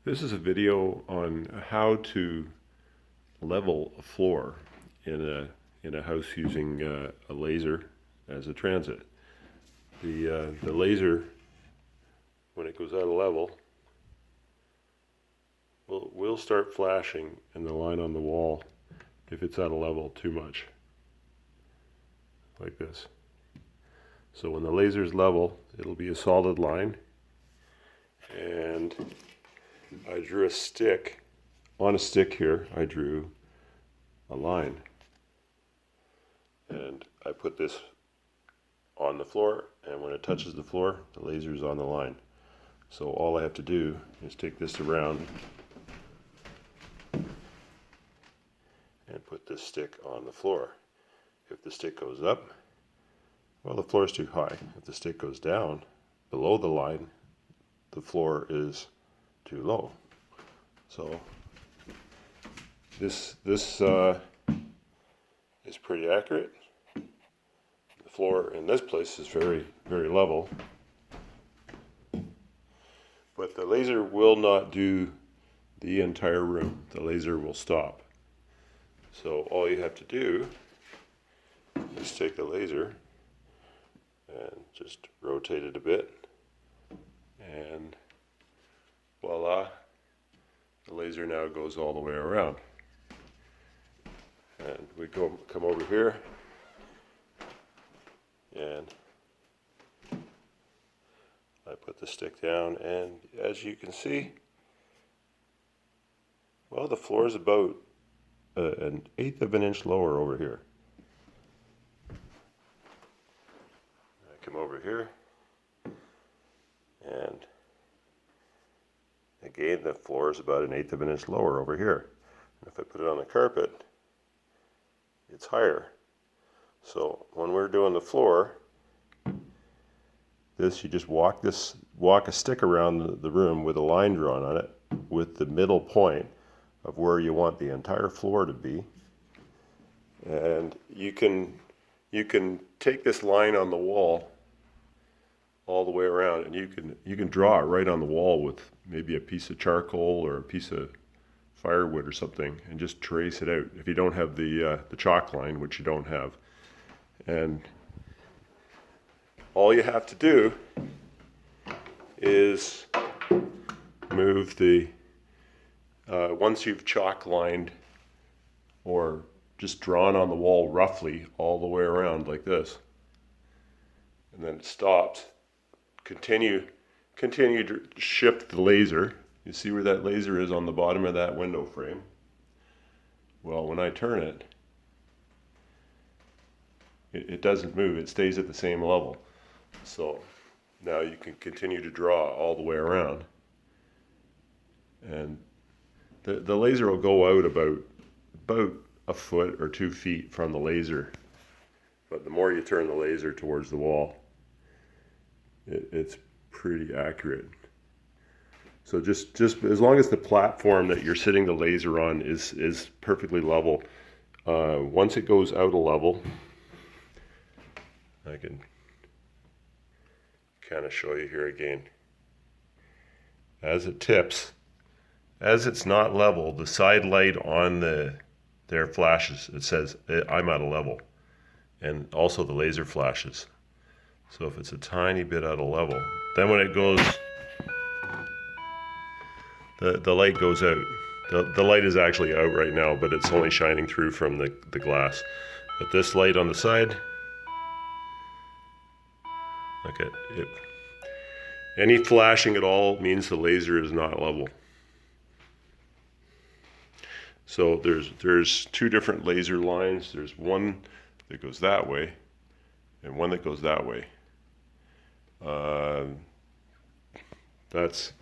This is a video on how to level a floor in a house using a laser as a transit. The laser, when it goes out of level, will start flashing in the line on the wall if it's out of level too much, like this. So when the laser is level, it'll be a solid line, and I drew a stick. On a stick here, I drew a line. And I put this on the floor, and when it touches the floor, the laser is on the line. So all I have to do is take this around and put this stick on the floor. If the stick goes up, well, the floor is too high. If the stick goes down below the line, the floor is too low. So this is pretty accurate. The floor in this place is very level, but the laser will not do the entire room. The laser will stop. So all you have to do is take the laser and just rotate it a bit, and voila, the laser now goes all the way around. And we come over here, and I put the stick down, and as you can see, well, the floor is about an eighth of an inch lower over here. I come over here, and again, the floor is about an eighth of an inch lower over here. And if I put it on the carpet, it's higher. So when we're doing the floor, you just walk a stick around the room with a line drawn on it, with the middle point of where you want the entire floor to be. And you can take this line on the wall all the way around, and you can draw it right on the wall with maybe a piece of charcoal or a piece of firewood or something, and just trace it out if you don't have the chalk line, which you don't have. And all you have to do is move the once you've chalk lined or just drawn on the wall roughly all the way around like this, and then it stops. Continue to shift the laser. You see where that laser is on the bottom of that window frame? Well, when I turn it, it doesn't move. It stays at the same level. So now you can continue to draw all the way around. And the laser will go out about a foot or 2 feet from the laser. But the more you turn the laser towards the wall, it's pretty accurate. So just as long as the platform that you're sitting the laser on is perfectly level, once it goes out of level, I can kind of show you here again. As it tips, as it's not level, the side light on there flashes. It says I'm out of level, and also the laser flashes. So if it's a tiny bit out of level, then when it goes, the light goes out. The light is actually out right now, but it's only shining through from the glass. But this light on the side, okay, any flashing at all means the laser is not level. So there's two different laser lines. There's one that goes that way and one that goes that way. That's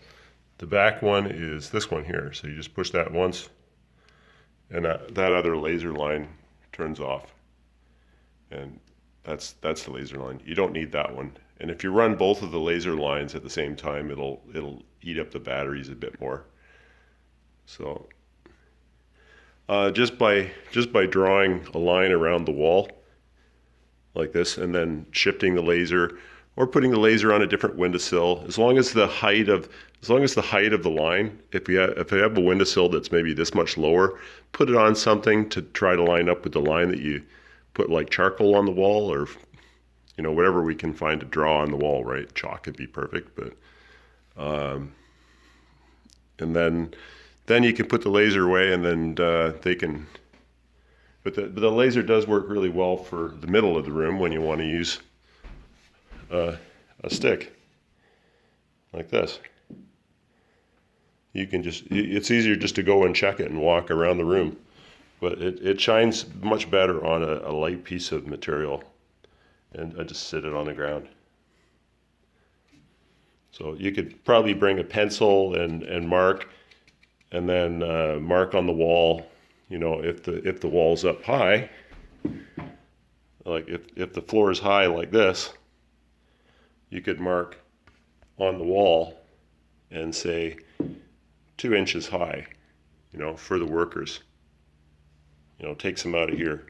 the back one is this one here. So you just push that once, and that other laser line turns off, and that's the laser line. You don't need that one. And if you run both of the laser lines at the same time, it'll eat up the batteries a bit more. So just by drawing a line around the wall like this, and then shifting the laser or putting the laser on a different windowsill. As long as the height of the line, if you have a windowsill that's maybe this much lower, put it on something to try to line up with the line that you put, like charcoal on the wall, or whatever we can find to draw on the wall, right? Chalk would be perfect, but and then you can put the laser away, and then they can. But the laser does work really well for the middle of the room when you want to use a stick like this. You can it's easier just to go and check it and walk around the room, but it shines much better on a light piece of material, and I just sit it on the ground. So you could probably bring a pencil and mark, and then mark on the wall. If the wall's up high, like if the floor is high like this, you could mark on the wall and say 2 inches high, for the workers. Takes them out of here,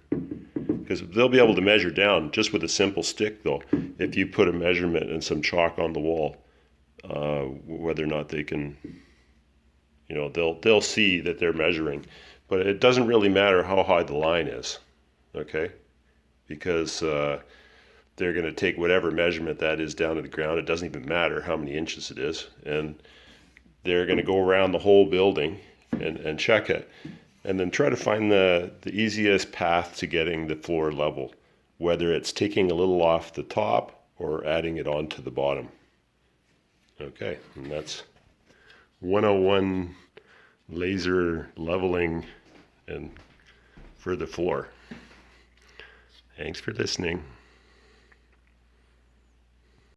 because they'll be able to measure down just with a simple stick, though. If you put a measurement and some chalk on the wall, whether or not they can, they'll see that they're measuring. But it doesn't really matter how high the line is, okay? Because they're going to take whatever measurement that is down to the ground. It doesn't even matter how many inches it is. And they're going to go around the whole building and check it, and then try to find the easiest path to getting the floor level, whether it's taking a little off the top or adding it onto the bottom. Okay, and that's 101 laser leveling and for the floor. Thanks for listening.